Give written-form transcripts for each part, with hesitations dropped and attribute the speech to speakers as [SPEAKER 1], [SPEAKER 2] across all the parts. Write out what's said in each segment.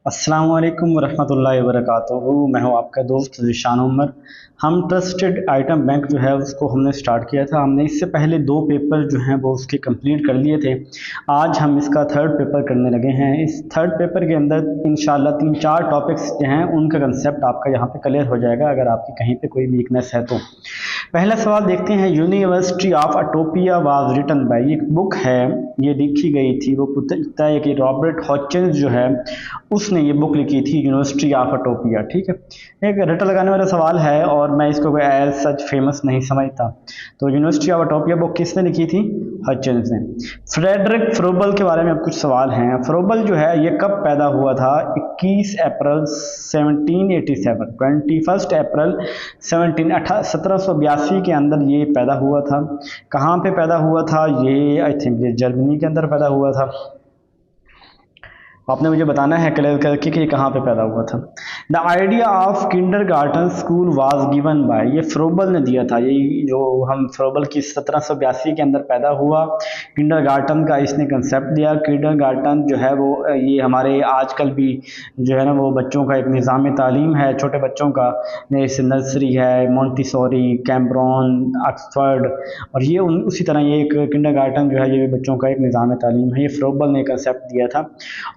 [SPEAKER 1] अस्सलाम वालेकुम वरहमतुल्लाहि वबरकातुहू। मैं हूँ आपका दोस्त ज़ीशान उमर। हम ट्रस्टेड आइटम बैंक जो है उसको हमने स्टार्ट किया था। हमने इससे पहले 2 पेपर जो हैं वो उसके कंप्लीट कर लिए थे। आज हम इसका थर्ड पेपर करने लगे हैं। इस थर्ड पेपर के अंदर इंशाल्लाह 3-4 टॉपिक्स जो हैं उनका कंसेप्ट आपका यहाँ पे क्लियर हो जाएगा अगर आपकी कहीं पे कोई वीकनेस है तो। पहला सवाल देखते हैं। University of Utopia was written by, एक बुक है ये लिखी गई थी, वो पूछता है कि रॉबर्ट हॉचिंस जो है उसने ये बुक लिखी थी यूनिवर्सिटी ऑफ अटोपिया। ठीक है, एक रट्टा लगाने वाला सवाल है और मैं इसको एज सच फेमस नहीं समझता। तो यूनिवर्सिटी ऑफ अटोपिया बुक किसने लिखी थी? हचिंस ने। फ्रेडरिक फ्रोबल के बारे में अब कुछ सवाल हैं। फ्रोबल जो है ये कब पैदा हुआ था? 21 अप्रैल 1787, 21 अप्रैल 1782 के अंदर ये पैदा हुआ था। कहाँ पे पैदा हुआ था? ये आई थिंक ये जर्मनी के अंदर पैदा हुआ था। आपने मुझे बताना है क्लियर करके कि कहाँ पे पैदा हुआ था। The idea of kindergarten school was given by, ये फ्रोबल ने दिया था। ये जो हम फ्रोबल की 1782 के अंदर पैदा हुआ, किंडरगार्टन का इसने कंसेप्ट दिया। किंडरगार्टन जो है वो ये हमारे आजकल भी जो है ना वो बच्चों का एक निज़ाम तालीम है, छोटे बच्चों का। जैसे नर्सरी है, मोंटेसोरी, कैम्ब्रॉन, ऑक्सफर्ड, और ये उसी तरह ये एक किंडरगार्टन जो है ये भी बच्चों का एक निज़ाम तालीम है। ये फ्रोबल ने कंसेप्ट दिया था।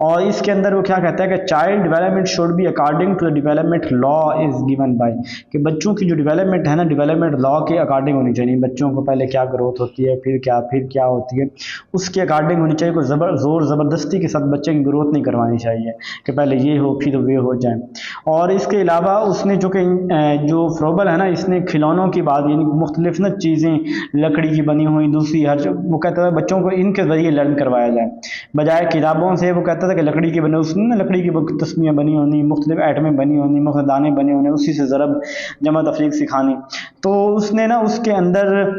[SPEAKER 1] और इसके अंदर वो क्या कहता है कि child development should be according to the development law is given by, कि बच्चों की जो डेवलपमेंट है ना डेवलपमेंट लॉ के अकॉर्डिंग होनी चाहिए। बच्चों को पहले क्या ग्रोथ होती है, फिर क्या होती है, उसके अकॉर्डिंग होनी चाहिए। कोई जोर ज़बरदस्ती के साथ बच्चे की ग्रोथ नहीं करवानी चाहिए कि पहले ये हो फिर वे हो जाए। और इसके अलावा उसने जो फ्रोबल है ना इसने खिलौनों की बात, यानी मुख्तलिफ ना चीज़ें लकड़ी की बनी हुई दूसरी हर वो कहता था बच्चों को इनके ज़रिए लर्न करवाया जाए बजाय किताबों से। वो कहता था कि लकड़ी की बने, उसने ना लकड़ी की तस्वीरें बनी होनी, मुख्तलिफ आइटमें बनी होनी, मुख्तलिफ दाने बने होने, उसी से ज़रब जमा तफरीक सिखानी। तो उसने ना उसके अंदर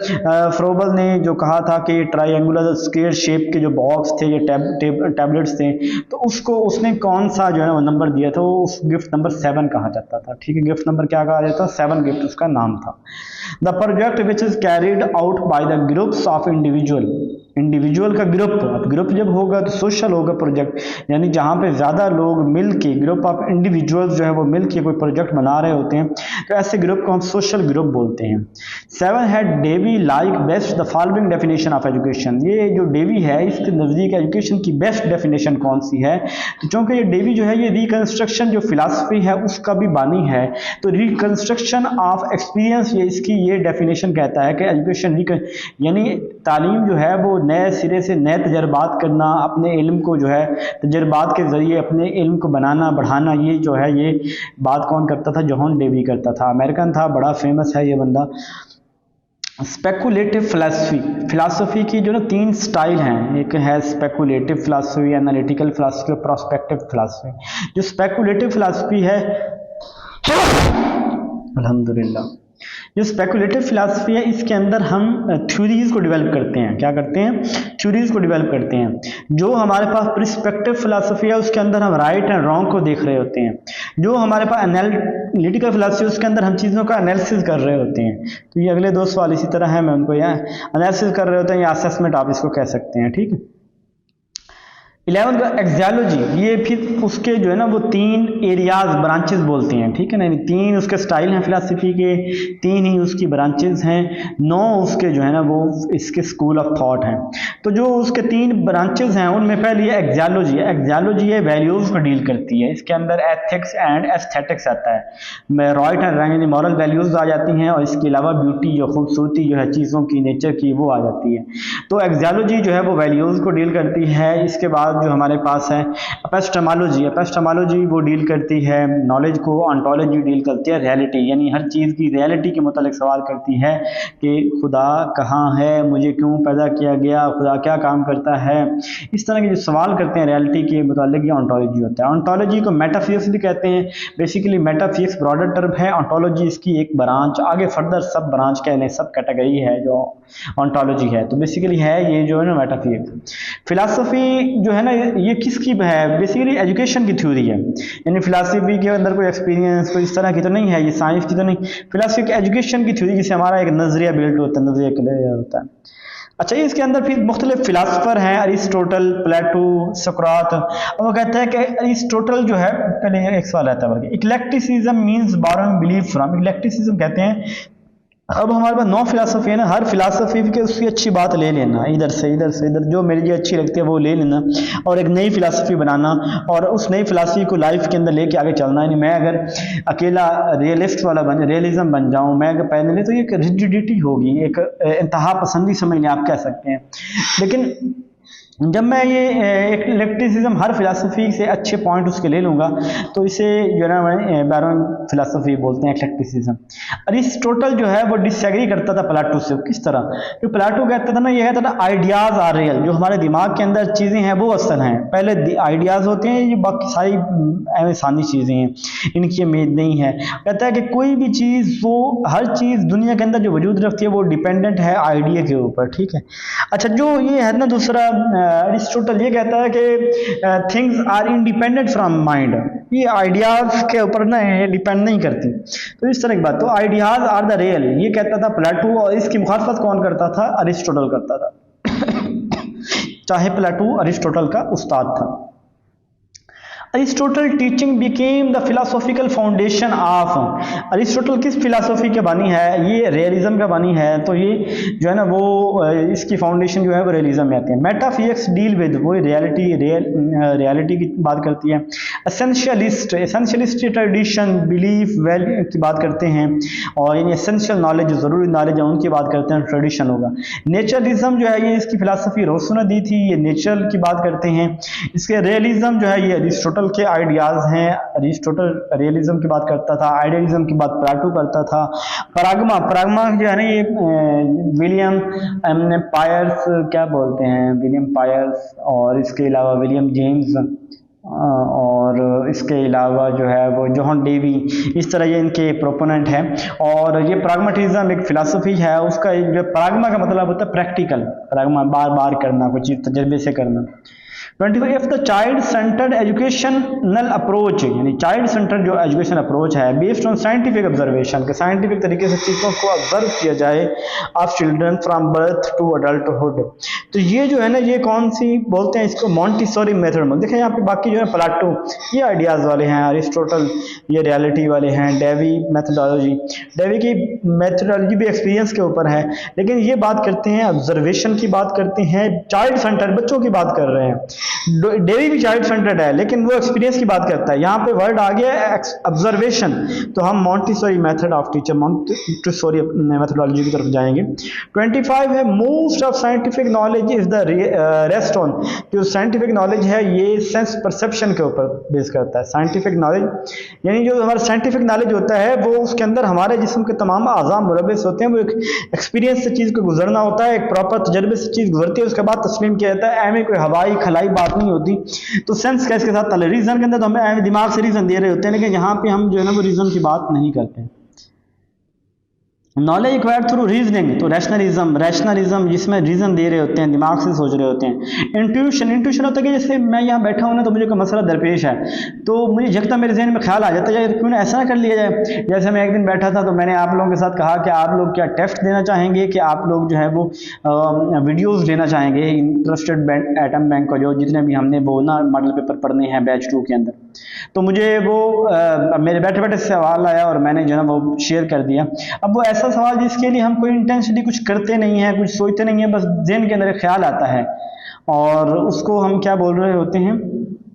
[SPEAKER 1] फ्रोबल ने जो कहा था कि ट्रायंगुलर स्क्वायर शेप के जो बॉक्स थे ये टैबलेट्स थे, तो उसको उसने कौन सा जो है वो नंबर दिया था? उस गिफ्ट नंबर 7 कहा जाता था। ठीक है, गिफ्ट नंबर क्या कहा जाता था? 7 गिफ्ट उसका नाम था। The project which is carried out by the groups of individual का ग्रुप जब होगा तो सोशल होगा प्रोजेक्ट, यानी जहाँ पे ज़्यादा लोग मिल के ग्रुप ऑफ इंडिविजुअल्स जो है वो मिल के कोई प्रोजेक्ट बना रहे होते हैं तो ऐसे ग्रुप को हम सोशल ग्रुप बोलते हैं। 7 है Dewey like best the following definition of education, ये जो डेवी है इसके नज़दीक एजुकेशन की बेस्ट डेफिनेशन कौन सी है? तो चूँकि ये डेवी जो है ये रिकन्स्ट्रक्शन जो फिलासफी है उसका भी बानी है, तो रिकन्स्ट्रक्शन ऑफ एक्सपीरियंस ये इसकी ये डेफिनेशन कहता है कि एजुकेशन यानी तालीम जो है वो नए सिरे से नए तजर्बात करना, अपने इल्म को जो है तजर्बात के ज़रिए अपने इल्म को बनाना बढ़ाना, ये जो है ये बात कौन करता था? जॉन डेवी करता था। अमेरिकन था, बड़ा फेमस है ये बंदा। स्पेकुलेटिव फिलासफी की जो ना 3 स्टाइल हैं, एक है स्पेकुलेटिव फिलासफी, एनालिटिकल फिलासफी और प्रोस्पेक्टिव फिलासफी। जो स्पेकुलेटिव फिलासफी है अल्हम्दुलिल्लाह, जो स्पेकुलेटिव फिलासफी है इसके अंदर हम थ्योरीज को डेवलप करते हैं। क्या करते हैं? थ्योरीज को डेवलप करते हैं। जो हमारे पास प्रिस्पेक्टिव फिलासफी है उसके अंदर हम राइट एंड रॉन्ग को देख रहे होते हैं। जो हमारे पास एनालिटिकल फिलासफी उसके अंदर हम चीज़ों का एनालिसिस कर रहे होते हैं। तो ये अगले 2 सवाल इसी तरह है, मैं उनको यहाँ एनालिसिस कर रहे होते हैं या असेसमेंट आप इसको कह सकते हैं। ठीक है। 11 एक्सियोलॉजी, ये फिर उसके जो है ना वो 3 एरियाज ब्रांचेस बोलते हैं। ठीक है ना, 3 उसके स्टाइल हैं फिलासफी के, 3 ही उसकी ब्रांचेस हैं, 9 उसके जो है ना वो इसके स्कूल ऑफ थॉट हैं। तो जो उसके 3 ब्रांचेस हैं उनमें पहले एक्सियोलॉजी है। एक्सियोलॉजी है वैल्यूज़ को डील करती है, इसके अंदर एथिक्स एंड एस्थेटिक्स आता है, राइट एंड रॉन्ग यानी मॉरल वैल्यूज़ आ जाती हैं, और इसके अलावा ब्यूटी जो खूबसूरती जो है चीज़ों की नेचर की वो आ जाती है। तो एक्सियोलॉजी जो है वो वैल्यूज़ को डील करती है। इसके बाद जो हमारे पास है एपिस्टेमोलॉजी वो डील करती है नॉलेज को। ऑन्टोलॉजी डील करती है रियलिटी, यानी हर चीज़ की रियलिटी के मुतालिक सवाल करती है कि खुदा कहाँ है, मुझे क्यों पैदा किया गया, खुदा क्या काम करता है, इस तरह के जो सवाल करते हैं रियलिटी के मुतालिक ये ऑन्टोलॉजी होता है। ऑन्टोलॉजी को मेटाफिजिक्स भी कहते हैं। बेसिकली मेटाफिजिक्स ब्रॉडर टर्म है, ऑन्टोलॉजी इसकी एक ब्रांच, आगे फर्दर सब ब्रांच कह लें, सब कैटेगरी है जो ऑन्टोलॉजी है। तो बेसिकली है ये जो है ना मेटाफिजिक्स। फिलासफी जो है ना ये किसकी है? बेसिकली एजुकेशन की थ्योरी है, यानी फिलासफी के अंदर कोई एक्सपीरियंस कोई इस तरह की तो नहीं है, ये साइंस की तो नहीं, फिलासफी की एजुकेशन की थ्योरी जिससे हमारा एक नजरिया बिल्ड होता है, नजरिया क्लियर होता है। अच्छा, इसके अंदर फिर मुख्तलिफ फिलासफर हैं, अरिस्टोटल, प्लेटो, सुकरात। और वो कहते हैं कि अरिस्टोटल जो है, पहले एक सवाल रहता है बल्कि, इक्लेक्टिसिज्म मीन्स बोरोइंग बिलीफ फ्रॉम, इक्लेक्टिसिज्म कहते हैं अब हमारे पास 9 फिलासफी है ना, हर फिलासफी के उसकी अच्छी बात ले लेना, इधर से इधर जो मेरे लिए अच्छी लगती है वो ले लेना, और एक नई फिलासफी बनाना, और उस नई फिलासफी को लाइफ के अंदर लेके आगे चलना। यानी मैं अगर अकेला रियलिज्म बन जाऊं, मैं अगर पैदल ले, तो ये एक रिजिडिटी होगी, एक इंतहा पसंदी समझ लें आप कह सकते हैं। लेकिन जब मैं ये इक्लेक्टिसिज्म हर फिलासफी से अच्छे पॉइंट उसके ले लूँगा, तो इसे जो है ना बैरोइंग फिलासफी बोलते हैं, इक्लेक्टिसिज्म। अरिस्टोटल जो है वो डिसएग्री करता था प्लेटो से। किस तरह? तो प्लेटो कहता था ना, ये कहता था आइडियाज़ आर रियल, जो हमारे दिमाग के अंदर चीज़ें हैं वो असल हैं, पहले आइडियाज़ होते हैं, ये बाकी सारी इंसानी चीज़ें हैं, इनकी उम्मीद नहीं है। कहता है कि कोई भी चीज़, वो हर चीज़ दुनिया के अंदर जो वजूद रखती है वो डिपेंडेंट है आइडिया के ऊपर, ठीक है। अच्छा, जो ये है ना दूसरा, अरिस्टोटल ये कहता है कि things are independent from mind, ये आइडियाज के ऊपर ना ये डिपेंड नहीं करती। तो इस तरह की बात, तो आइडियाज आर द रियल, ये कहता था प्लेटो, और इसकी मुखालफत कौन करता था? अरिस्टोटल करता था। चाहे प्लेटो अरिस्टोटल का उस्ताद था। Aristotle teaching became the philosophical foundation of, Aristotle किस फिलासफी के बानी है? ये रियलिज्म का बानी है, तो ये जो है ना वो इसकी फाउंडेशन जो है वो रियलिज्म में आती है। मेटाफिजिक्स डील विद, वो रियलिटी की बात करती है। एसेंशियलिस्ट ट्रेडिशन, बिलीफ, वैल्यू की बात करते हैं, और यानी एसेंशियल नॉलेज, ज़रूरी नॉलेज है उनकी बात करते हैं, ट्रेडिशन होगा। नेचरलिज्म जो है ये इसकी फिलासफी रोशना दी थी, ये नेचर की बात करते हैं। इसके रियलिज्म जो है ये अरिस्टोटल के आइडियाज हैं, अरिस्टोटल रियलिज्म की बात करता था, आइडियलिज्म की बात प्लेटो करता था। प्राग्मा जो है ना ये विलियम पायर्स क्या बोलते हैं, विलियम पायर्स, और इसके अलावा विलियम जेम्स, और इसके अलावा जो है वो जॉन डेवी, इस तरह ये इनके प्रोपोनेंट हैं। और ये प्राग्मेटिज्म एक फिलासफी है, उसका जो प्राग्मा का मतलब होता है प्रैक्टिकल, प्राग्मा बार बार करना, कोई चीज़ तजर्बे से करना। 25 if the child centred educational approach, यानी चाइल्ड सेंटर्ड जो एजुकेशन अप्रोच है, बेस्ड ऑन साइंटिफिक ऑब्जर्वेशन, के साइंटिफिक तरीके से चीज़ों को ऑब्जर्व किया जाए, of children from birth to adulthood. तो ये जो है ना, ये कौन सी बोलते हैं इसको? Montessori method. देखें यहाँ पे बाकी जो है प्लेटो ये आइडियाज़ वाले हैं, अरिस्टोटल ये रियलिटी वाले हैं, डेवी की मेथडोलॉजी भी एक्सपीरियंस के ऊपर है, लेकिन ये बात करते हैं ऑब्जर्वेशन की बात करते हैं, चाइल्ड सेंटर बच्चों की बात कर रहे हैं। डेवी भी चाइल्ड सेंटर्ड है, लेकिन वो एक्सपीरियंस की बात करता है। यहाँ पे वर्ड आ गया ऑब्जर्वेशन, तो हम Montessori method of teacher, Montessori methodology की तरफ जाएंगे। 25 है most of scientific knowledge is the rest on, जो साइंटिफिक नॉलेज है ये सेंस परसेप्शन के ऊपर बेस करता है। साइंटिफिक नॉलेज यानी जो हमारा साइंटिफिक नॉलेज होता है वो उसके अंदर हमारे जिस्म के तमाम आज़ा मुलव्वस होते हैं, वो एक एक्सपीरियंस से चीज़ को गुजरना होता है, एक प्रॉपर तजर्बे से चीज़ गुजरती है, उसके बाद तस्लीम किया जाता है। एम कोई हवाई खलाई बात नहीं होती। तो सेंस का इसके साथ रीजन के अंदर तो हमें दिमाग से रीजन दे रहे होते हैं, लेकिन यहाँ पे हम जो है ना वो रीजन की बात नहीं करते हैं। नॉलेज एक्वायर्ड थ्रू रीजनिंग, तो रैशनलिज्म जिसमें रीजन दे रहे होते हैं, दिमाग से सोच रहे होते हैं। इंट्यूशन होता है कि जैसे मैं यहाँ बैठा हूँ ना, तो मुझे कोई मसला दरपेश है, तो मुझे जगता मेरे जहन में ख्याल आ जाता है यार क्यों ना ऐसा ना कर लिया जाए। जैसे मैं एक दिन बैठा था, तो मैंने आप लोगों के साथ कहा कि आप लोग क्या टेस्ट देना चाहेंगे, कि आप लोग जो है वो वीडियोज़ लेना चाहेंगे इंटरेस्टेड एटम बैंक को, जो जितने भी हमने वो ना मॉडल पेपर पढ़ने हैं बैच 2 के अंदर। तो मुझे वो मेरे बैठे बैठे सवाल आया और मैंने जो है वो शेयर कर दिया। अब वो ऐसा सवाल जिसके लिए हम कोई इंटेंशनली कुछ करते नहीं हैं, कुछ सोचते नहीं हैं, बस ज़हन के अंदर ख्याल आता है, और उसको हम क्या बोल रहे होते हैं,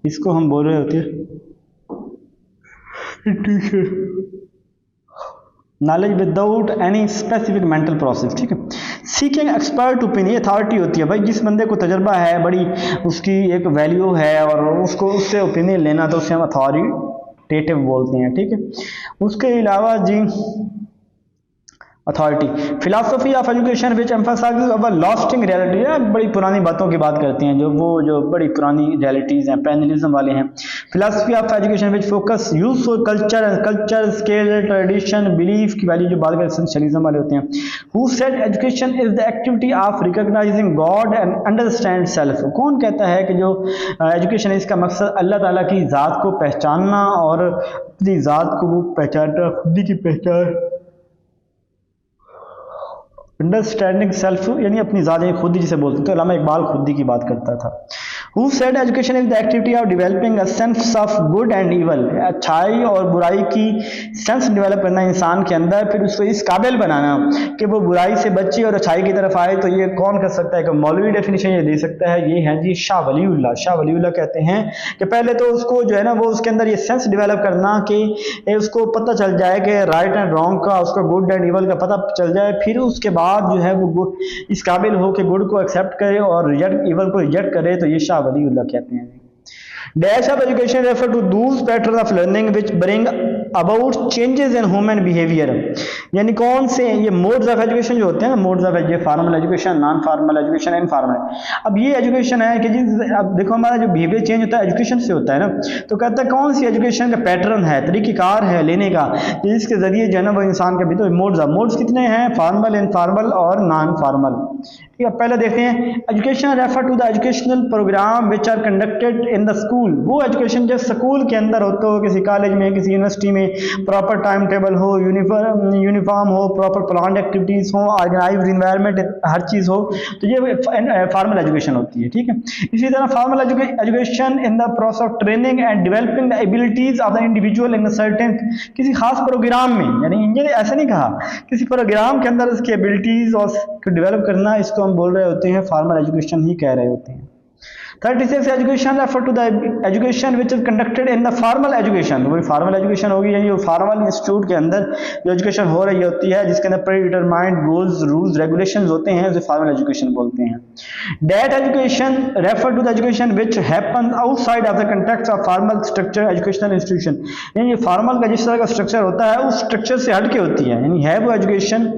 [SPEAKER 1] इसको हम बोल रहे होते हैं knowledge without any specific mental process, ठीक है। सीकिंग एक्सपर्ट ओपिनियन, अथॉरिटी होती है भाई, जिस बंदे को तजर्बा है, बड़ी उसकी एक वैल्यू है, और उसको उससे ओपिनियन लेना, तो उसे हम अथॉरिटेटिव बोलते हैं, ठीक है। उसके अलावा जी authority, philosophy of education which emphasizes our lasting reality, बड़ी पुरानी बातों की बात करती हैं, जो बड़ी पुरानी रियलिटीज़ हैं, पैनलिज्म वाले हैं। Philosophy of education which focus use for culture scale tradition belief की वैल्यू जो बात करते हैं, एसेंशियलिज्म वाले होते हैं। Who said education is the activity of recognising God and understand self, कौन कहता है कि जो एजुकेशन है इसका मकसद अल्लाह ताला की ज़ात को पहचानना, और अपनी ज़ात को वो पहचानना, खुद की पहचान अंडरस्टैंडिंग सेल्फ यानी अपनी ज़ात खुद ही जिसे बोलते हैं, तो अल्लामा इकबाल खुद ही की बात करता था। Who said education is the activity of developing a sense of good and evil, अच्छाई और बुराई की सेंस डेवलप करना इंसान के अंदर, फिर उसको इस काबिल बनाना कि वो बुराई से बचे और अच्छाई की तरफ आए। तो ये कौन कर सकता है कि मौलवी डेफिनेशन ये दे सकता है, ये है जी शाह वलीउल्लाह। शाह वलीउल्लाह कहते हैं कि पहले तो उसको जो है ना वो उसके अंदर ये सेंस डेवलप करना कि उसको पता चल जाए कि राइट एंड रॉन्ग का, उसका गुड एंड इवल का पता चल जाए, फिर उसके बाद जो है वो इस काबिल हो कि गुड को एक्सेप्ट करे और रिजेक्ट इवल को रिजेक्ट करे। तो ये शाह वलीउल्लाह कहते हैं। Dash of education refer to those patterns of learning which bring about changes in human behavior, यानी कौन से ये मोड्स ऑफ एजुकेशन जो होते हैं, modes of education, formal education, non formal education, informal. अब ये एजुकेशन है कि जिस अब देखो हमारा जो बिहेवियर चेंज होता है एजुकेशन से होता है ना, तो कहता है कौन सी एजुकेशन का पैटर्न है, तरीक़ेकार है लेने का, जिसके जरिए जो है ना वो इंसान के भी। तो मोड्स कितने हैं, फॉर्मल, इनफॉर्मल और नॉन फॉर्मल। ठीक है, पहले देखते हैं education refer to the educational programme which are conducted in the school. वो एजुकेशन जो स्कूल के अंदर होते हो, किसी कॉलेज में, किसी यूनिवर्सिटी में, प्रॉपर टाइम टेबल हो, यूनिफॉर्म हो, प्रॉपर प्लान एक्टिविटीज हो, ऑर्गेनाइज्ड इन्वायरमेंट हर चीज़ हो, तो ये फॉर्मल एजुकेशन होती है। ठीक है, इसी तरह formal education in the process of training and developing the abilities of the individual in certain, किसी खास प्रोग्राम में, यानी ये ऐसा नहीं कहा, किसी प्रोग्राम के अंदर उसकी एबिलिटीज और डेवलप करना, इसको हम बोल रहे होते हैं फॉर्मल एजुकेशन ही कह रहे होते हैं। 36 education refer to the education which is conducted in the formal education. वो फॉर्मल एजुकेशन होगी यानी फॉर्मल इंस्टीट्यूट के अंदर जो एजुकेशन हो रही होती है, जिसके अंदर pre determined goals, rules, regulations होते हैं, उसे फॉर्मल एजुकेशन बोलते हैं। That education refer to the education which happen outside of the context of formal structure educational institution, यानी फॉर्मल का जिस तरह का स्ट्रक्चर होता है उस स्ट्रक्चर से हट के होती है, यानी है वो एजुकेशन।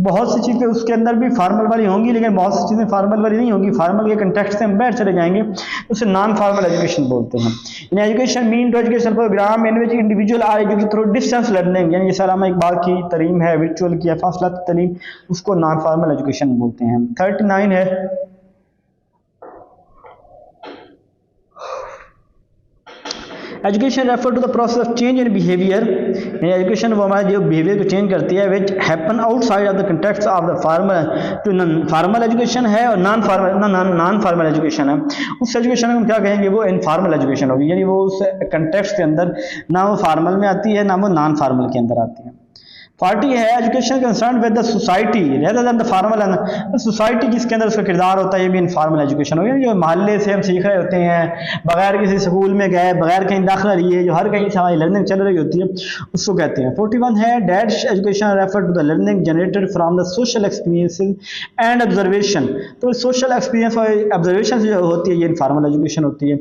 [SPEAKER 1] बहुत सी चीज़ें उसके अंदर भी फॉर्मल वाली होंगी, लेकिन बहुत सी चीज़ें फॉर्मल वाली नहीं होंगी, फॉर्मल के कंटेक्स्ट से हम बाहर चले जाएंगे, उसे नॉन फॉर्मल एजुकेशन बोलते हैं। यानी education mean to education programme in which individual are educated through distance learning, यानी जैसे अल्लामा इकबाल की तरीम है, वर्चुअल की है, फासलाती तालीम, उसको नॉन फॉर्मल एजुकेशन बोलते हैं। 39 है education refer to the process of change in behaviour, यानी एजुकेशन वो हमारे जो बिहेवियर को चेंज करती है, which happen outside of the context of the formal, जो फॉर्मल एजुकेशन है और नॉन फॉर्मल एजुकेशन है, उस एजुकेशन को हम क्या कहेंगे, वो इनफॉर्मल एजुकेशन होगी, यानी वो उस कंटेक्स्ट के अंदर ना वो फॉर्मल में आती है ना वो नॉन फॉर्मल के अंदर आती है। 40 है education concern with the society rather than the formal, society जिसके अंदर उसका किरदार होता है, ये भी इनफॉर्मल एजुकेशन हो गया, जो मोहल्ले से हम सीख रहे होते हैं, बगैर किसी स्कूल में गए, बगैर कहीं दाखिला लिए, जो हर कहीं से हमारी लर्निंग चल रही होती है, उसको कहते हैं। 41 है dash education refer to the learning generated from the social experiences and observation, तो सोशल एक्सपीरियंस और ऑब्जर्वेशन जो होती है ये इनफॉर्मल एजुकेशन होती है।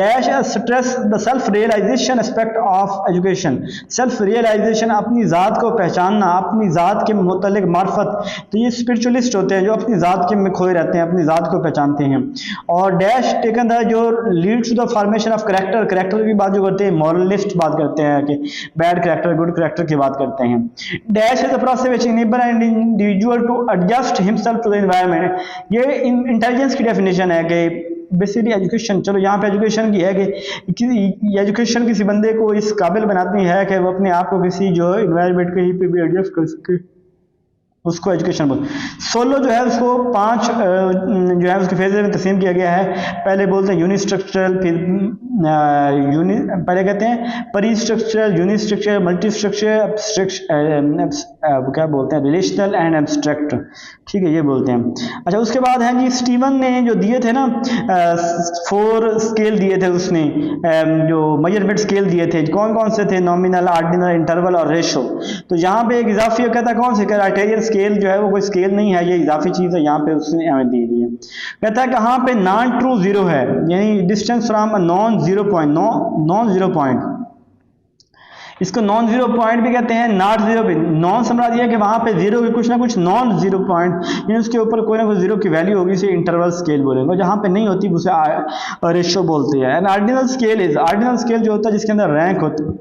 [SPEAKER 1] Dash stress the self realisation aspect of education, self realisation अपनी ज़ात को पहचानना, अपनी ज़ात के मुतल्लिक मार्फत, तो ये स्पिरिचुअलिस्ट होते हैं जो अपनी ज़ात के में खोए रहते हैं, अपनी ज़ात को पहचानते हैं। और डैश टेकन द जो leads to the formation of character, character की बात जो करते हैं, मॉरलिस्ट बात करते हैं कि बैड करेक्टर गुड करेक्टर की बात करते हैं। Dash is the process which enable an individual to adjust himself to the environment, ये इंटेलिजेंस की डेफिनेशन है कि बेसिकली एजुकेशन, चलो यहाँ पे एजुकेशन की है कि एजुकेशन किसी बंदे को इस काबिल बनाती है कि वो अपने आप को किसी जो इन्वायरमेंट कहीं पे भी एडजस्ट कर सके, उसको एजुकेशन बोलते हैं। सोलो जो है उसको 5 जो है उसके फेजेस में तकसीम किया गया है। पहले बोलते हैं यूनिस्ट्रक्चरल, फिर पहले कहते हैं परी स्ट्रक्चरल, यूनिस्ट्रक्चरल, मल्टी स्ट्रक्चरल, क्या बोलते हैं रिलेशनल एंड एब्स्ट्रैक्ट, ठीक है ये बोलते हैं। अच्छा उसके बाद है जी स्टीवन ने जो दिए थे ना 4 स्केल दिए थे उसने, जो मेजरमेंट स्केल दिए थे, कौन कौन से थे, नॉमिनल, ऑर्डिनल, इंटरवल और रेशो। तो यहाँ पे एक इजाफी कहता कौन से, क्राइटेरियन स्केल जो है वो कोई स्केल नहीं है, ये इजाफी चीज़ है, यहाँ पे उसने हमें दे दी है। कहता है कहाँ पे नॉन ट्रू जीरो है, यानी distance from non zero point, non zero point, इसको नॉन जीरो पॉइंट भी कहते हैं, नॉट जीरो भी। नॉन समझा दिया कि वहाँ पे जीरो की कुछ ना कुछ नॉन जीरो पॉइंट, यानी उसके ऊपर कोई ना कोई जीरो की वैल्यू होगी, इसे इंटरवल स्केल बोलेंगे। जहाँ पे नहीं होती उसे रेशो बोलते हैं। And ordinal scale is, ordinal scale जो होता है जिसके अंदर रैंक होती है,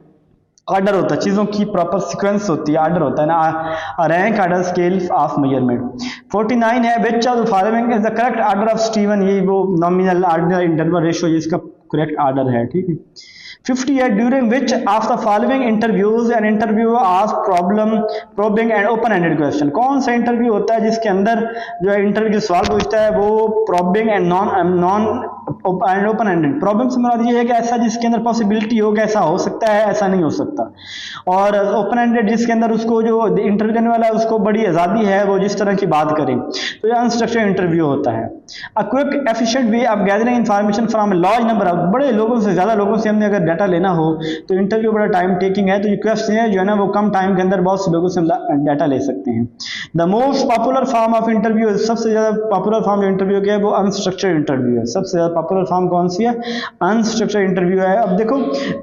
[SPEAKER 1] ऑर्डर होता है, चीज़ों की प्रॉपर सीक्वेंस होती है, ऑर्डर होता है ना, rank order scale of measurement. 49 है विच of the following is the correct order of Steven, ये वो नॉमिनल, ऑर्डिनल, इंटरवल, रेशो, इसका करेक्ट आर्डर है, ठीक है। 50 है during which of the following interviews an interview ask problem probing and open ended question. कौन सा इंटरव्यू होता है जिसके अंदर जो है इंटरव्यू जो सवाल पूछता है वो probing and non open ended. Problem से मुराद ये है कि ऐसा जिसके अंदर पॉसिबिलिटी हो कि ऐसा हो सकता है, ऐसा नहीं हो सकता, और ओपन एंडेड जिसके अंदर उसको जो इंटरव्यू करने वाला है उसको बड़ी आज़ादी है, वो जिस तरह की बात करे, तो ये अनस्ट्रक्चर्ड इंटरव्यू होता है। A quick efficient way of gathering information from a large number of, बड़े लोगों से, ज़्यादा लोगों से हमने अगर डाटा लेना हो तो इंटरव्यू बड़ा टाइम टेकिंग है, तो ये क्वेश्चन है जो है ना वो कम टाइम के अंदर बहुत से लोगों से डाटा ले सकते हैं। The most popular form of interview, सबसे ज़्यादा पॉपुलर फॉर्म जो इंटरव्यू का है वो अनस्ट्रक्चर्ड इंटरव्यू है। सबसे ज़्यादा पॉपुलर फॉर्म कौन सी है? अनस्ट्रक्चर्ड इंटरव्यू है। अब देखो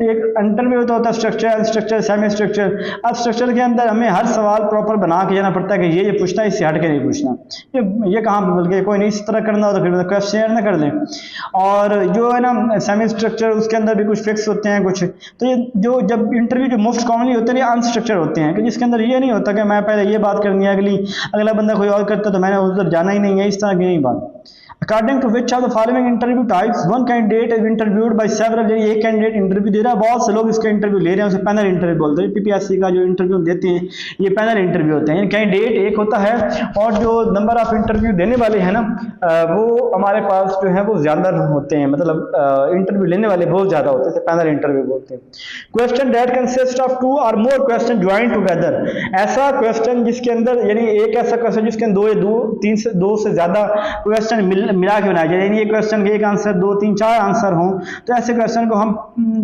[SPEAKER 1] एक इंटरव्यू तो होता है स्ट्रक्चर, अनस्ट्रक्चर, सेमी स्ट्रक्चर। अब स्ट्रक्चर के अंदर हमें हर सवाल प्रॉपर बना के जाना पड़ता है कि ये पूछना है, इससे हट के नहीं पूछना, ये कहाँ पर, बल्कि कोई नहीं इस तरह करना हो तो फिर क्वेश्चन ना कर दें। और जो है ना सेमी स्ट्रक्चर उसके अंदर भी कुछ फिक्स होते हैं कुछ, तो ये जो जब इंटरव्यू जो मोस्ट कॉमनली होते हैं ये अनस्ट्रक्चर होते हैं, कि जिसके अंदर ये नहीं होता कि मैं पहले ये बात करनी है, अगला बंदा कोई और करता तो मैंने उधर जाना ही नहीं है, इस तरह की नहीं बात। According to which of the following interview types one candidate is interviewed by several, एक कैंडिडेट इंटरव्यू दे रहा है, बहुत से लोग इसका इंटरव्यू ले रहे हैं, उसे पैनल इंटरव्यू बोलते हैं। पीपीएससी का जो इंटरव्यू देते हैं ये पैनल इंटरव्यू होते हैं। कैंडिडेट एक होता है और जो नंबर ऑफ इंटरव्यू देने वाले हैं ना वो हमारे पास जो है वो ज़्यादा होते हैं, मतलब इंटरव्यू लेने वाले बहुत ज़्यादा होते हैं, पैनल इंटरव्यू बोलते हैं। क्वेश्चन दैट कंसिस्ट ऑफ 2 और मोर क्वेश्चन ज्वाइन टुगेदर, ऐसा क्वेश्चन जिसके अंदर यानी एक ऐसा क्वेश्चन जिसके अंदर दो से ज़्यादा क्वेश्चन मिला के बनाया जाए, यानी एक क्वेश्चन के एक आंसर 2, 3, 4 आंसर हों, तो ऐसे क्वेश्चन को हम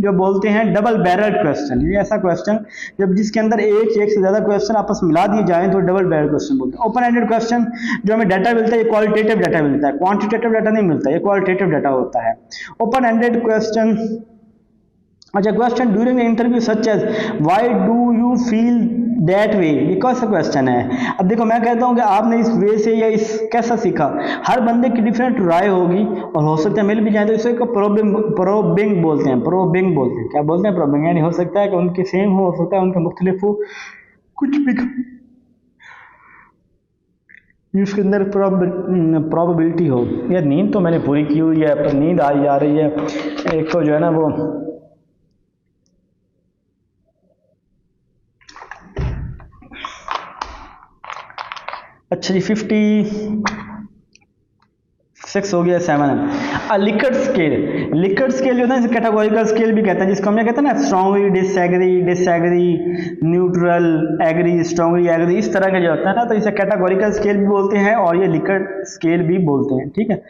[SPEAKER 1] जो बोलते हैं डबल बैरल्ड क्वेश्चन। ये ऐसा क्वेश्चन जब जिसके अंदर एक से ज़्यादा क्वेश्चन आपस में मिला दिए जाएं तो डबल बैरल्ड क्वेश्चन बोलते हैं। ओपन एंडेड क्वेश्चन जो हमें डाटा मिलता है ये क्वालिटेटिव डाटा मिलता है, क्वांटिटेटिव डाटा नहीं मिलता, ये क्वालिटेटिव डाटा होता है। ओपन एंडेड क्वेश्चन, अच्छा question during interview such as why do you feel that way, ये कौन सा क्वेश्चन है? अब देखो मैं कहता हूँ कि आपने इस वे से या इस कैसा सीखा, हर बंदे की डिफरेंट राय होगी और हो सकता है मिल भी जाए, तो इसे प्रोबिंग बोलते हैं। प्रोबिंग बोलते हैं, क्या बोलते हैं? प्रोबिंग, यानी हो सकता है कि उनके सेम हो सकता है उनके मुख्तलिफ हो, कुछ भी इसके अंदर प्रोबेबिलिटी हो। यार नींद तो मैंने पूरी की हुई है पर नींद आई जा रही है, एक तो जो है ना वो अच्छा जी 56 हो गया, 7 है। लिकर्ट स्केल, लिकर्ट स्केल जो है ना कैटेगोरिकल स्केल भी कहते हैं, जिसको हम क्या कहते हैं ना strongly disagree neutral agree strongly agree, इस तरह का जो होता है ना, तो इसे कैटेगोरिकल स्केल भी बोलते हैं और ये लिकर्ट स्केल भी बोलते हैं, ठीक है।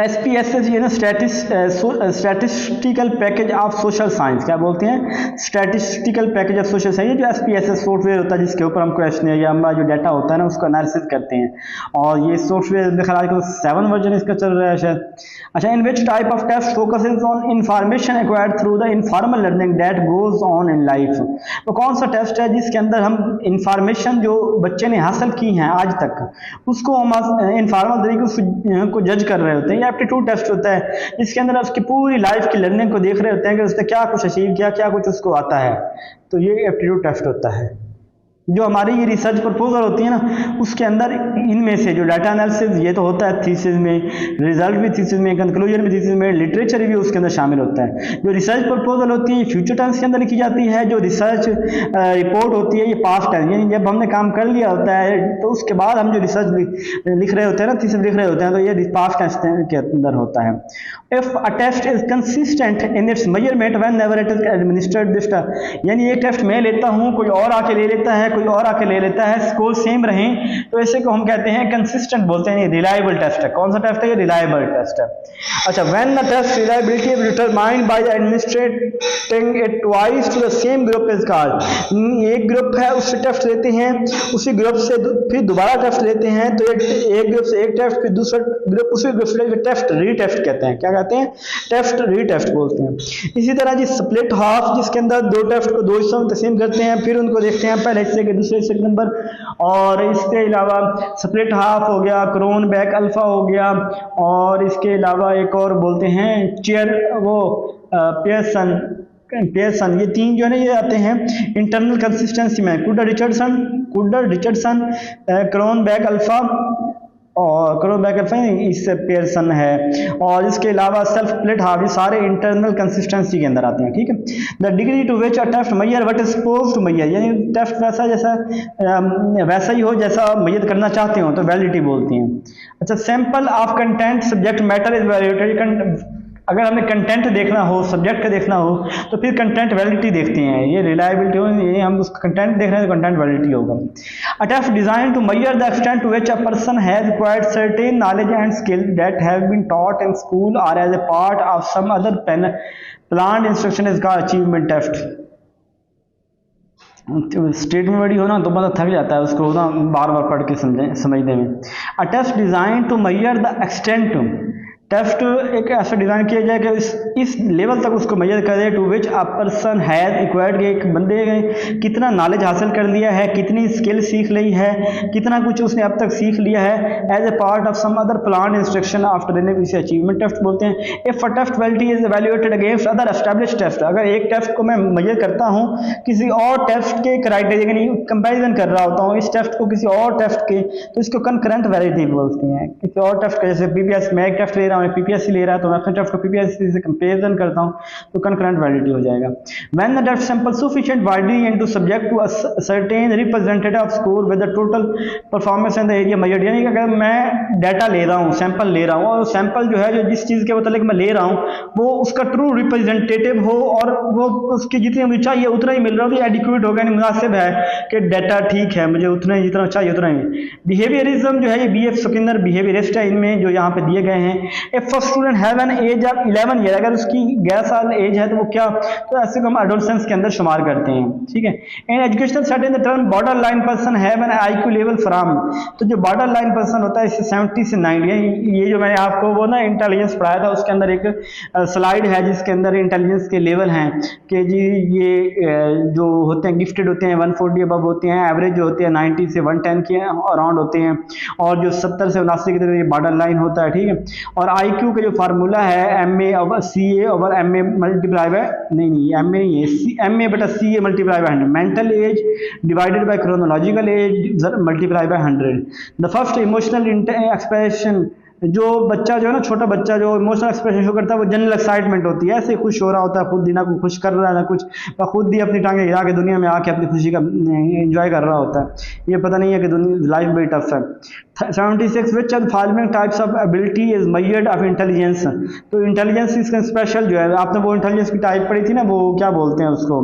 [SPEAKER 1] SPSS ये ना statistical package of social science, क्या बोलते हैं? Statistical package of social science. जो SPSS सॉफ्टवेयर होता है जिसके ऊपर हम क्वेश्चन या हमारा जो डाटा होता है ना उसका एनालिसिस करते हैं, और ये सॉफ्टवेयर मेरे ख्याल से 7 वर्जन इसका चल रहा है शायद। अच्छा, in which type of test focuses on information acquired through the informal learning that goes on in life, तो कौन सा टेस्ट है जिसके अंदर हम इंफॉर्मेशन जो बच्चे ने हासिल की हैं आज तक उसको हम इनफॉर्मल तरीके को जज कर रहे होते हैं। एप्टीट्यूड टेस्ट होता है जिसके अंदर उसकी पूरी लाइफ की लर्निंग को देख रहे होते हैं कि उसने क्या कुछ अचीव किया, क्या कुछ उसको आता है, तो ये एप्टीट्यूड टेस्ट होता है। जो हमारी ये रिसर्च प्रपोजल होती है ना उसके अंदर इनमें से जो डाटा एनालिसिस ये तो होता है थीसिस में, रिजल्ट भी थीसिस में, कंक्लूजन भी थीसिस में, लिटरेचर भी उसके अंदर शामिल होता है। जो रिसर्च प्रपोजल होती है फ्यूचर टेंस के अंदर लिखी जाती है, जो रिसर्च रिपोर्ट होती है ये पास्ट टेंस, यानी जब हमने काम कर लिया होता है तो उसके बाद हम जो रिसर्च लिख रहे होते हैं ना थीसिस लिख रहे होते हैं, तो ये पास्ट टेंस के अंदर होता है। If a test is consistent in its measurement whenever it is administered this, यानी एक टेस्ट मैं लेता हूँ कोई और आके ले लेता है, कोई और आके ले लेता है, स्कोर सेम रहे, तो ऐसे को हम कहते हैं कंसिस्टेंट बोलते हैं, रिलायबल टेस्ट है। कौन सा टेस्ट है? ये रिलायबल टेस्ट है। अच्छा, when the test reliability is determined by administrating it twice to the same group is called, एक ग्रुप है उससे टेस्ट लेते हैं, उसी ग्रुप से फिर दोबारा टेस्ट लेते हैं, तो एक ग्रुप से एक टेस्ट फिर दूसरा ग्रुप उसी ग्रुप से टेस्ट रीटेस्ट कहते हैं, क्या कहते हैं? टेस्ट रीटेस्ट बोलते हैं। इसी तरह जी स्प्लिट हाफ जिसके अंदर दो टेस्ट को दो हिस्सों में तकसीम करते हैं, फिर उनको देखते हैं पहले हिस्से के दूसरे हिस्से के नंबर, और इसके अलावा स्प्लिट हाफ हो गया, क्रोन बैक अल्फा हो गया, और इसके अलावा एक और बोलते हैं चेयर वो पियर्सन, ये तीन जो है ना ये आते हैं इंटरनल कंसिस्टेंसी में, Kudar Richardson, crown back alpha और क्रोबैक इससे पेयरसन है, और इसके अलावा सेल्फ स्प्लिट हाफ, ये सारे इंटरनल कंसिस्टेंसी के अंदर आते हैं, ठीक है। The degree to which a test measure what is suppose to measure, यानी टेस्ट वैसा जैसा वैसा ही हो जैसा मैयर करना चाहते हो, तो वैलिडिटी बोलते हैं। अच्छा, sample of content subject matter is valuated, अगर हमें कंटेंट देखना हो, सब्जेक्ट का देखना हो, तो फिर कंटेंट वैलिडिटी देखते हैं। ये रिलायबिलिटी हो, ये हम उसका कंटेंट देख रहे हैं तो कंटेंट वैलिडिटी होगा। A test design to measure the extent to which a person has acquired certain knowledge and skill that have been taught in school और as a part of some other planned instruction is called achievement test. Statement बड़ी हो ना तो बंदा थक जाता है उसको ना बार बार पढ़ के समझने में। A test design to measure the extent, test एक ऐसा डिज़ाइन किया जाए कि इस लेवल तक उसको मेजर करे to which a person has acquired, के एक बंदे ने कितना नॉलेज हासिल कर लिया है, कितनी स्किल सीख ली है, कितना कुछ उसने अब तक सीख लिया है as a part of some other plan instruction after देने, इसे अचीवमेंट टेस्ट बोलते हैं। If a test validity is evaluated against other established test, अगर एक टेस्ट को मैं मेजर करता हूँ किसी और टेस्ट के क्राइटेरिया, यानी कंपेरिजन कर रहा होता हूँ इस टेस्ट को किसी और टेस्ट के, तो इसको कंकरेंट वैलिडिटी बोलते हैं। किसी और टेस्ट का, जैसे पीपीएस, मैं एक टेस्ट ले रहा हूँ, पीपीएससी ले रहा है, तो मैं अपने टेस्ट को पीपीएससी से कंपेरिजन करता हूँ तो कंकरेंट वैलिडिटी हो जाएगा। When the test sample sufficient widely into subject to a certain representative of score with the total performance in the area measured, यानी कि अगर मैं डाटा ले रहा हूँ, सैंपल ले रहा हूँ, और सैंपल जो है जो जिस चीज़ के मतलब मैं ले रहा हूँ वो उसका ट्रू रिप्रेजेंटेटिव हो और वो उसकी जितनी मुझे चाहिए उतना ही मिल रहा हो, तो एडिक्वेट होगा, यानी मुनासिब है कि डाटा ठीक है, मुझे उतना ही जितना चाहिए उतना ही। बिहेवियरिज्म जो है ये बी एफ स्किनर बिहेवियरिस्ट है, इनमें जो यहाँ पे दिए गए हैं। If first student have an age of 11 year, अगर उसकी 11 साल एज है तो वो क्या, तो ऐसे को हम एडोलसेंस के अंदर शुमार करते हैं, ठीक है। In educational setting the term border line person have an IQ level from, तो जो बॉर्डर लाइन पर्सन होता है इससे 70 से 90, ये जो मैंने आपको वो ना इंटेलिजेंस पढ़ाया था उसके अंदर एक स्लाइड है जिसके अंदर इंटेलिजेंस के लेवल हैं कि जी ये जो होते हैं गिफ्टेड होते हैं 140 अबव होते हैं, एवरेज जो होते हैं 90 से 110 के अराउंड होते हैं, और जो 70 से 79 की तरफ ये बॉर्डर लाइन होता है, ठीक है। और आईक्यू का जो फार्मूला है MA over CA over MA multiply by, नहीं MA नहीं है, MA बटा CA multiply by 100, mental as divided by chronological S multiply by 100। The first emotional expression, जो बच्चा जो है ना, छोटा बच्चा जो इमोशनल एक्सप्रेशन शो करता है वो जनरल एक्साइटमेंट होती है, ऐसे खुश हो रहा होता है, खुद ही ना को खुश कर रहा है ना कुछ, खुद ही अपनी टांगे हिला के दुनिया में आके अपनी खुशी का एंजॉय कर रहा होता है, ये पता नहीं है कि दुनिया लाइफ बड़ी टफ है। 76 which are following types of ability is measured of intelligence, तो इंटेलिजेंस इसका स्पेशल जो है, आपने वो इंटेलिजेंस की टाइप पढ़ी थी ना, वो क्या बोलते हैं उसको,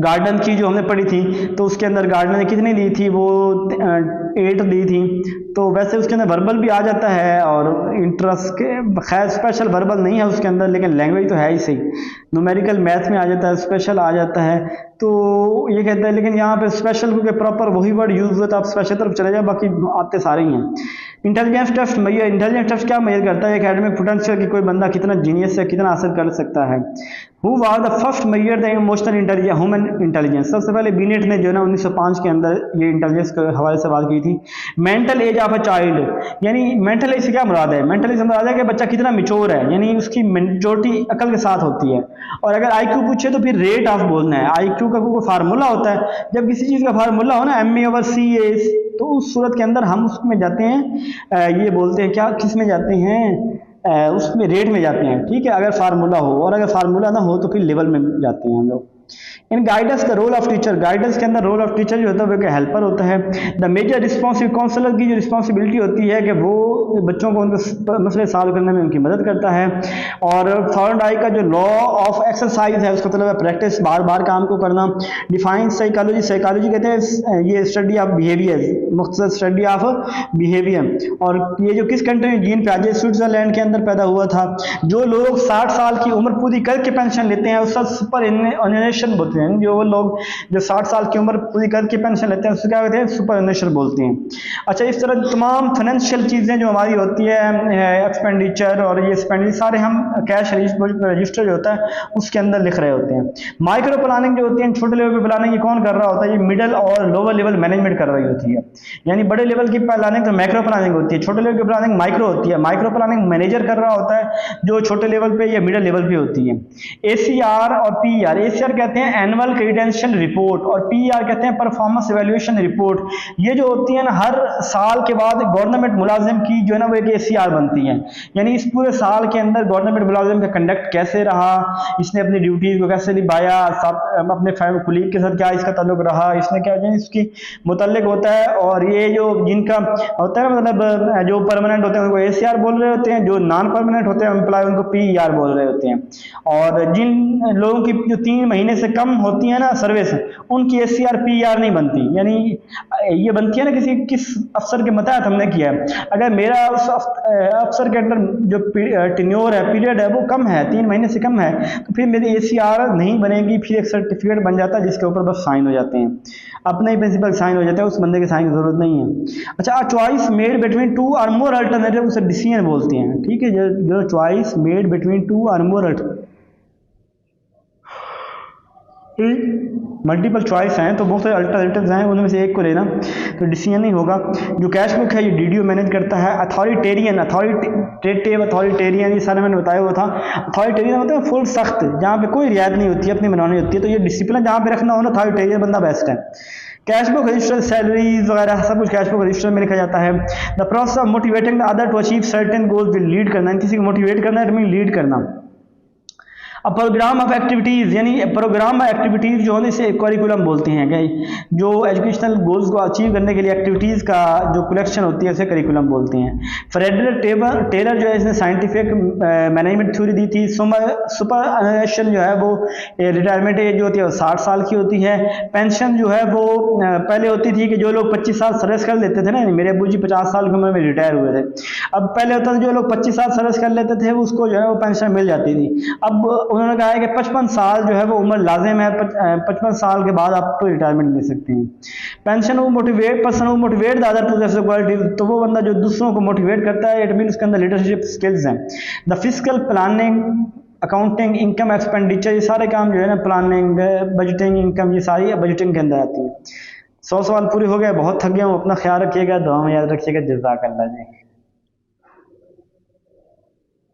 [SPEAKER 1] गार्डन की जो हमने पढ़ी थी, तो उसके अंदर गार्डन ने कितनी दी थी, वो 8 दी थी। तो वैसे उसके अंदर वर्बल भी आ जाता है और इंटरेस्ट के, खैर स्पेशल वर्बल नहीं है उसके अंदर, लेकिन लैंग्वेज तो है ही सही। न्यूमेरिकल मैथ में आ जाता है, स्पेशल आ जाता है, तो ये कहता है, लेकिन यहाँ पे स्पेशल क्योंकि प्रॉपर वही वर्ड यूज हुआ तो आप स्पेशल तरफ चले जाए, बाकी आते सारे ही हैं। Intelligence test measure, intelligence test क्या मेजर करता है, एकेडमिक पोटेंशियल की कोई बंदा कितना जीनियस है, कितना हासिल कर सकता है। Who was the first measure the emotional intelligence, human intelligence, सबसे पहले बीनेट ने जो है ना 1905 के अंदर ये इंटेलिजेंस के हवाले से बात की थी। Mental as of a child, यानी मेंटल एज से क्या मुराद है, मेंटल एज से मुराद है कि बच्चा कितना मैच्योर है, यानी उसकी मेच्योरिटी अकल के साथ होती है। और अगर आईक्यू पूछे तो फिर रेट ऑफ बोलना है, आईक्यू का कोई फार्मूला होता है, जब किसी चीज़ का फार्मूला हो ना MA ओवर CA, तो उस सूरत के अंदर हम उसमें जाते हैं, ये बोलते हैं क्या, किस में जाते हैं, उसमें रेट में जाते हैं, ठीक है, अगर फार्मूला हो, और अगर फार्मूला ना हो तो फिर लेवल में जाते हैं हम लोग। In guidance the role of teacher, guidance के अंदर रोल ऑफ टीचर जो होता है वो हेल्पर होता है। द मेजर रिस्पॉन्सिव काउंसलर की जो रिस्पॉन्सिबिलिटी होती है कि वो बच्चों को उनके मसले सॉल्व करने में उनकी मदद करता है। और थॉर्नडाइक का जो लॉ ऑफ एक्सरसाइज है उसका मतलब है प्रैक्टिस, बार बार काम को करना। डिफाइन साइकोलॉजी, साइकोलॉजी कहते हैं ये स्टडी ऑफ बिहेवियर, मुख्तसर स्टडी ऑफ बिहेवियर। और ये जो किस कंट्री में, जीन पियाजे स्विट्जरलैंड के अंदर पैदा हुआ था। जो लोग 60 साल की उम्र पूरी करके पेंशन लेते हैं उसका सुपर एनुएशन बोलते हैं, जो वो लोग जो 60 साल की उम्र पूरी करके पेंशन लेते हैं उसको क्या कहते हैं, सुपर एनुएशन बोलते हैं। अच्छा, इस तरह तमाम फाइनेंशियल चीज़ें जो हमारी होती है, एक्सपेंडिचर और ये स्पेंडिंग, सारे हम कैश रजिस्टर जो होता है उसके अंदर लिख रहे होते हैं। माइक्रो प्लानिंग जो होती है, छोटे लेवल पे प्लानिंग ये कौन कर रहा होता है, ये मिडिल और लोअर लेवल मैनेजमेंट कर रही होती है। यानी बड़े लेवल की प्लानिंग तो मैक्रो प्लानिंग होती है, छोटे लेवल की प्लानिंग माइक्रो होती है। माइक्रो प्लानिंग मैनेजर कर रहा होता है जो छोटे लेवल पे या मिडिल लेवल पे होती है। ACR और PER, ACR कहते हैं एनुअल क्रेडेंशियल रिपोर्ट और पीईआर कहते हैं परफॉर्मेंस इवैल्यूएशन रिपोर्ट। ये जो होती है ना, हर साल के बाद गवर्नमेंट मुलाजिम की जो है ना वो एक एसीआर बनती है, यानी इस पूरे साल के अंदर गवर्नमेंट मुलाजिम का कंडक्ट कैसे रहा, इसने अपनी ड्यूटीज को कैसे निभाया, साथ अपने कुलीग के साथ क्या इसका ताल्लुक रहा, इसने क्या इसकी मुतल्लिक होता है। और ये जो जिनका होता है मतलब जो परमानेंट होते हैं उनको एसीआर बोल रहे होते हैं, जो नॉन परमानेंट होते हैं एम्प्लॉय उनको पीईआर बोल रहे होते हैं। और जिन लोगों की जो 3 महीने से कम होती है ना सर्विस, उनकी एसीआर पीईआर नहीं बनती, यानी ये बनती है ना किस अफसर के मतहत हमने किया है। अगर मेरा उस अफसर के अंदर जो टेन्योर है, पीरियड है, वो कम है, 3 महीने से कम है, तो फिर मेरी एसीआर नहीं बनेगी, फिर एक सर्टिफिकेट बन जाता है जिसके ऊपर बस साइन हो जाते हैं, अपने ही प्रिंसिपल साइन हो जाता है, उस बंदे के साइन की जरूरत नहीं है। अच्छा, चॉइस मेड बिटवीन 2 और मोर अल्टरनेटिव उसे डिसीजन बोलते हैं, ठीक है। जो चॉइस मेड बिटवीन 2 और मोर मल्टीपल चॉइस हैं तो बहुत सारे अल्टरनेटिव्स हैं, उनमें से एक को लेना, तो डिसीजन नहीं होगा। जो कैश बुक है ये डीडीओ मैनेज करता है। अथॉरिटेरियन, अथॉरिटेरियन ये सारा मैंने बताया हुआ था। अथॉरिटेरियन होता है फुल सख्त, जहाँ पे कोई रियायत नहीं होती, अपनी मनमानी होती है, तो ये डिसिप्लिन जहाँ पे रखना हो ना, अथॉरिटेरियन बंदा बेस्ट है। कैश बुक रजिस्टर, सैलरीज वगैरह सब कुछ कैश बुक रजिस्टर में लिखा जाता है। The process of motivating the other to achieve certain goals will lead करना, किसी को मोटिवेट करना है, लीड करना। अब प्रोग्राम ऑफ एक्टिविटीज़, यानी प्रोग्राम ऑफ एक्टिविटीज़ जो होने से करिकुलम बोलते हैं, कि जो एजुकेशनल गोल्स को अचीव करने के लिए एक्टिविटीज़ का जो कलेक्शन होती है उसे करिकुलम बोलते हैं। फ्रेडरिक टेलर जो है इसने साइंटिफिक मैनेजमेंट थ्योरी दी थी। सुपरएनुएशन जो है वो रिटायरमेंट एज जो होती है वो 60 साल की होती है। पेंशन जो है वो पहले होती थी कि जो लोग 25 साल सर्विस कर लेते थे ना, मेरे अबू जी 50 साल की उम्र में रिटायर हुए थे। अब पहले होता था जो लोग 25 साल सर्विस कर लेते थे उसको जो है वो पेंशन मिल जाती थी। अब उन्होंने कहा है कि 55 साल जो है वो उम्र लाजिम है, 55 साल के बाद आप तो रिटायरमेंट ले सकते हैं। पेंशन वो मोटिवेट पर्सन वो motivate the other to the quality, तो वो बंदा जो दूसरों को मोटिवेट करता है, इट मीन उसके अंदर लीडरशिप स्किल्स हैं। The fiscal planning, accounting, income expenditure, ये सारे काम जो है ना, प्लानिंग, बजटिंग, इनकम, ये सारी बजटिंग के अंदर आती है। 100 सवाल पूरे हो गए, बहुत थक गया हूँ, अपना ख्याल रखिएगा, दुआ में याद रखिएगा। जज़ाकल्लाह जी।